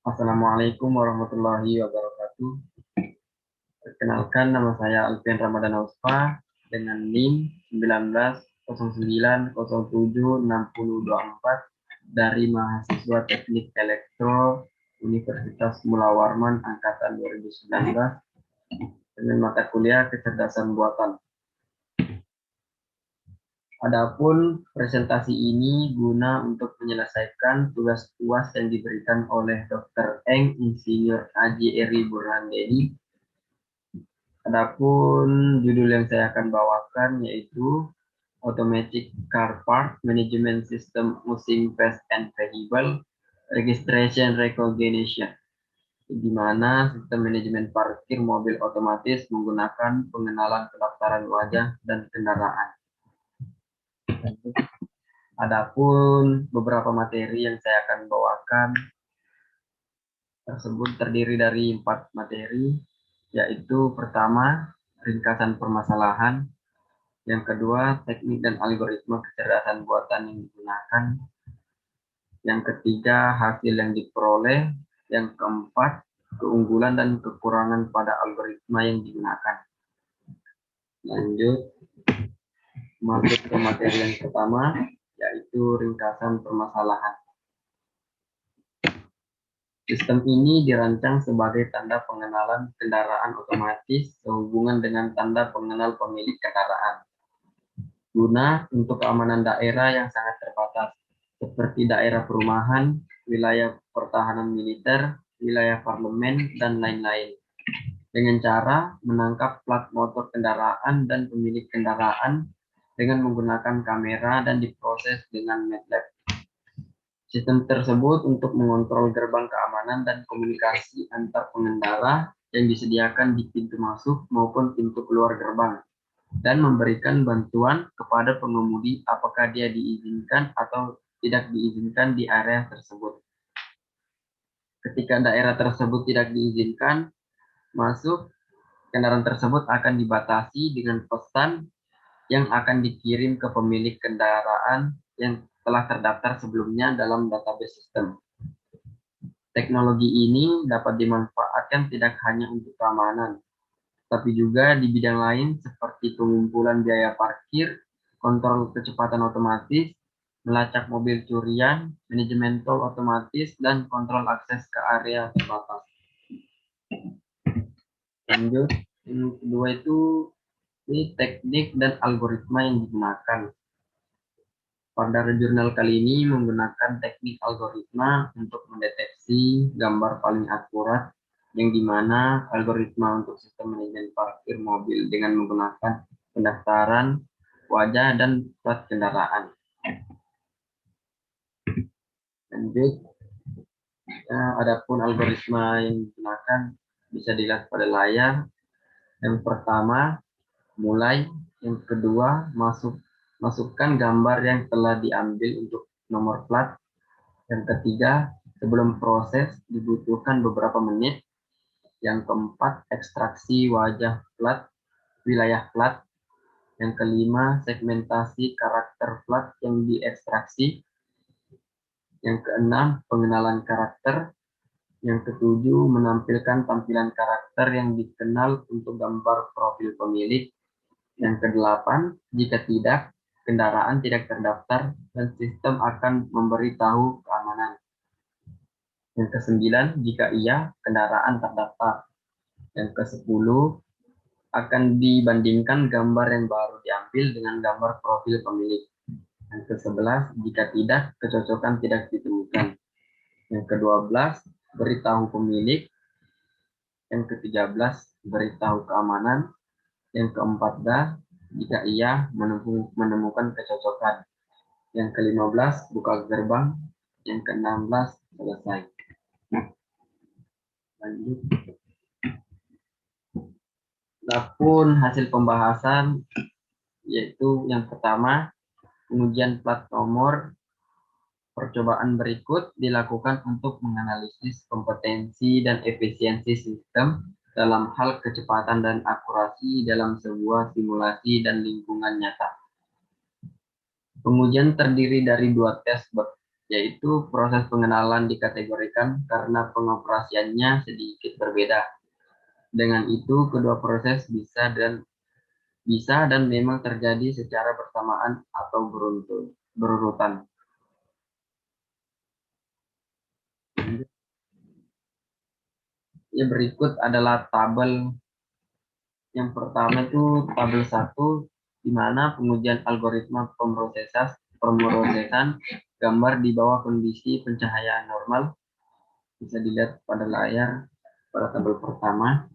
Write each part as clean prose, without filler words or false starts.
Assalamualaikum warahmatullahi wabarakatuh. Perkenalkan, nama saya Alfian Ramadan Ausfa dengan NIM 1909076024 dari mahasiswa Teknik Elektro Universitas Mula Warman angkatan 2019 dengan mata kuliah kecerdasan buatan. Adapun presentasi ini guna untuk menyelesaikan tugas UAS yang diberikan oleh Dr. Eng Insinyur Haji Eri Burhan Dedi. Adapun judul yang saya akan bawakan yaitu Automatic Car Park Management System using Pass and Vehicle Registration Recognition, di mana sistem manajemen parkir mobil otomatis menggunakan pengenalan pendaftaran wajah dan kendaraan. Adapun beberapa materi yang saya akan bawakan tersebut terdiri dari 4 materi, yaitu pertama, ringkasan permasalahan, yang kedua, teknik dan algoritma kecerdasan buatan yang digunakan, yang ketiga, hasil yang diperoleh, yang keempat, keunggulan dan kekurangan pada algoritma yang digunakan. Lanjut, masuk ke materi yang pertama, yaitu ringkasan permasalahan. Sistem ini dirancang sebagai tanda pengenalan kendaraan otomatis sehubungan dengan tanda pengenal pemilik kendaraan, guna untuk keamanan daerah yang sangat terbatas, seperti daerah perumahan, wilayah pertahanan militer, wilayah parlemen, dan lain-lain, dengan cara menangkap plat motor kendaraan dan pemilik kendaraan dengan menggunakan kamera dan diproses dengan MATLAB. Sistem tersebut untuk mengontrol gerbang keamanan dan komunikasi antar pengendara yang disediakan di pintu masuk maupun pintu keluar gerbang, dan memberikan bantuan kepada pengemudi apakah dia diizinkan atau tidak diizinkan di area tersebut. Ketika daerah tersebut tidak diizinkan masuk, kendaraan tersebut akan dibatasi dengan pesan yang akan dikirim ke pemilik kendaraan yang telah terdaftar sebelumnya dalam database sistem. Teknologi ini dapat dimanfaatkan tidak hanya untuk keamanan, tapi juga di bidang lain seperti pengumpulan biaya parkir, kontrol kecepatan otomatis, melacak mobil curian, manajemen tol otomatis, dan kontrol akses ke area terbatas. Lanjut, yang kedua itu ini teknik dan algoritma yang digunakan. Pada jurnal kali ini menggunakan teknik algoritma untuk mendeteksi gambar paling akurat, yang dimana algoritma untuk sistem manajemen parkir mobil dengan menggunakan pendaftaran wajah dan plat kendaraan. Lanjut, adapun algoritma yang digunakan bisa dilihat pada layar. Yang pertama, mulai. Yang kedua, masukkan gambar yang telah diambil untuk nomor plat. Yang ketiga, sebelum proses dibutuhkan beberapa menit. Yang keempat, ekstraksi wajah plat, wilayah plat. Yang kelima, segmentasi karakter plat yang diekstraksi. Yang keenam, pengenalan karakter. Yang ketujuh, menampilkan tampilan karakter yang dikenal untuk gambar profil pemilik. Yang kedelapan, jika tidak, kendaraan tidak terdaftar dan sistem akan memberitahu keamanan. Yang kesembilan, jika iya, kendaraan terdaftar. Yang kesepuluh, akan dibandingkan gambar yang baru diambil dengan gambar profil pemilik. Yang kesebelas, jika tidak, kecocokan tidak ditemukan. Yang kedua belas, beritahu pemilik. Yang ketiga belas, beritahu keamanan. Yang keempat belas, jika iya, menemukan kecocokan. Yang kelima belas, buka gerbang. Yang keenam belas, selesai. Lanjut. Adapun hasil pembahasan yaitu yang pertama, pengujian plat nomor. Percobaan berikut dilakukan untuk menganalisis kompetensi dan efisiensi sistem dalam hal kecepatan dan akurasi dalam sebuah simulasi dan lingkungan nyata. Pengujian terdiri dari 2 tes yaitu proses pengenalan dikategorikan karena pengoperasiannya sedikit berbeda. Dengan itu, kedua proses bisa dan memang terjadi secara bersamaan atau berurutan. Ya, berikut adalah tabel. Yang pertama itu tabel 1, di mana pengujian algoritma pemrosesan gambar di bawah kondisi pencahayaan normal. Bisa dilihat pada layar pada tabel pertama.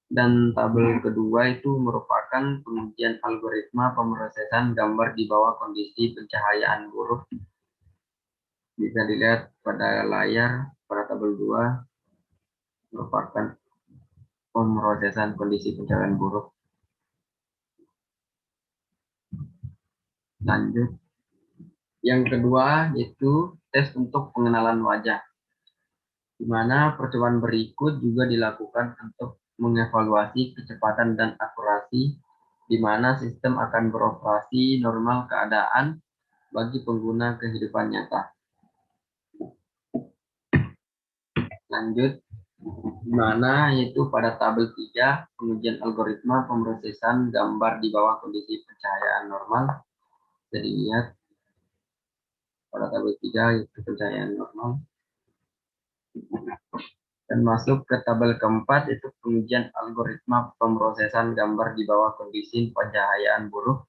Dan tabel kedua itu merupakan pengujian algoritma pemrosesan gambar di bawah kondisi pencahayaan buruk. Bisa dilihat pada layar pada tabel 2 merupakan pemrosesan kondisi pencahayaan buruk. Lanjut. Yang kedua yaitu tes untuk pengenalan wajah, di mana percobaan berikut juga dilakukan untuk mengevaluasi kecepatan dan akurasi, di mana sistem akan beroperasi normal keadaan bagi pengguna kehidupan nyata. Lanjut, di mana yaitu pada tabel 3 pengujian algoritma pemrosesan gambar di bawah kondisi pencahayaan normal. Jadi lihat pada tabel 3 yaitu pencahayaan normal. Dan masuk ke tabel keempat itu pengujian algoritma pemrosesan gambar di bawah kondisi pencahayaan buruk.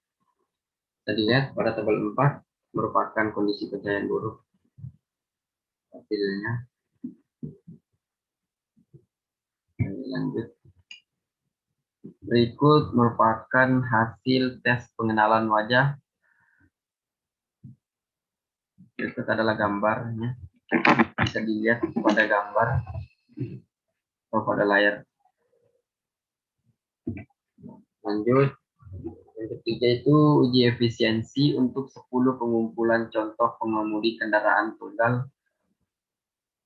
Jadi lihat pada tabel 4 merupakan kondisi pencahayaan buruk hasilnya. Lanjut. Berikut merupakan hasil tes pengenalan wajah. Berikut adalah gambarnya. Bisa dilihat pada gambar atau pada layar. Lanjut. Yang ketiga itu uji efisiensi untuk 10 pengumpulan contoh pengemudi kendaraan tunggal,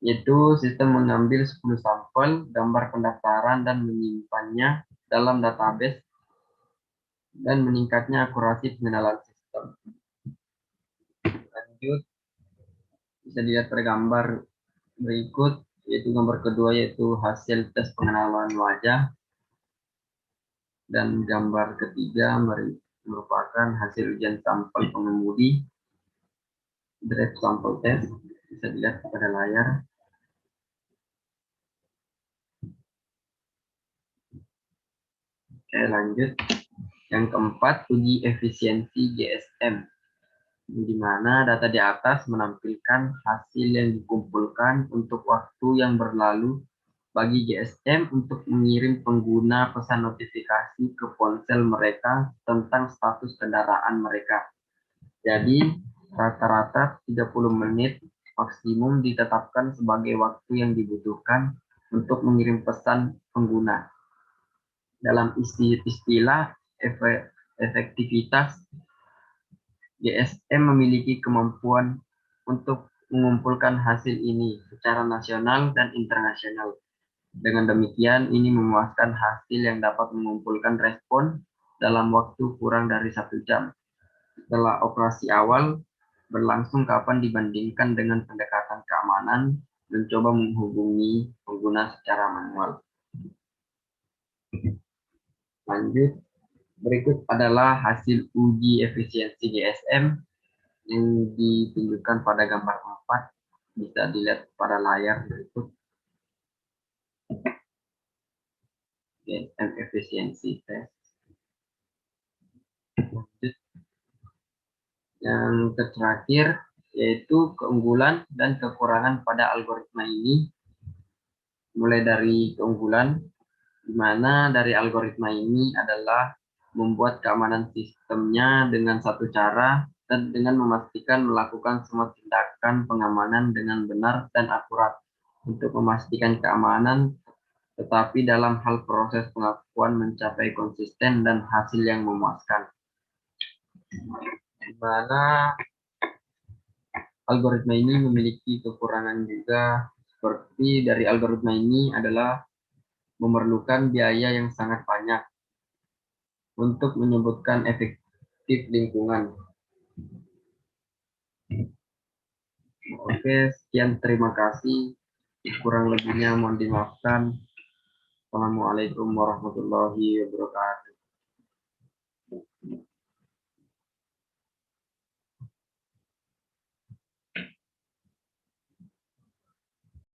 yaitu sistem mengambil 10 sampel gambar pendaftaran dan menyimpannya dalam database dan meningkatnya akurasi pengenalan sistem. Lanjut, bisa dilihat pada gambar berikut, yaitu gambar kedua yaitu hasil tes pengenalan wajah, dan gambar ketiga merupakan hasil ujian sampel pengemudi, drive sample test. Bisa dilihat pada layar. Oke, lanjut. Yang keempat, uji efisiensi GSM, di mana data di atas menampilkan hasil yang dikumpulkan untuk waktu yang berlalu bagi GSM untuk mengirim pengguna pesan notifikasi ke ponsel mereka tentang status kendaraan mereka. Jadi, rata-rata 30 menit maksimum ditetapkan sebagai waktu yang dibutuhkan untuk mengirim pesan pengguna. Dalam istilah efektivitas, GSM memiliki kemampuan untuk mengumpulkan hasil ini secara nasional dan internasional. Dengan demikian, ini memuaskan hasil yang dapat mengumpulkan respon dalam waktu kurang dari 1 jam. Setelah operasi awal berlangsung kapan dibandingkan dengan pendekatan keamanan mencoba menghubungi pengguna secara manual. Lanjut, berikut adalah hasil uji efisiensi GSM yang ditunjukkan pada gambar 4. Bisa dilihat pada layar berikut. GSM efisiensi test. Lanjut. Yang terakhir yaitu keunggulan dan kekurangan pada algoritma ini. Mulai dari keunggulan, di mana dari algoritma ini adalah membuat keamanan sistemnya dengan satu cara dan dengan memastikan melakukan semua tindakan pengamanan dengan benar dan akurat untuk memastikan keamanan, tetapi dalam hal proses pengakuan mencapai konsisten dan hasil yang memuaskan. Di mana algoritma ini memiliki kekurangan juga, seperti dari algoritma ini adalah memerlukan biaya yang sangat banyak untuk menyebutkan efektif lingkungan. Oke, sekian, terima kasih. Kurang lebihnya mohon dimaafkan. Assalamualaikum warahmatullahi wabarakatuh.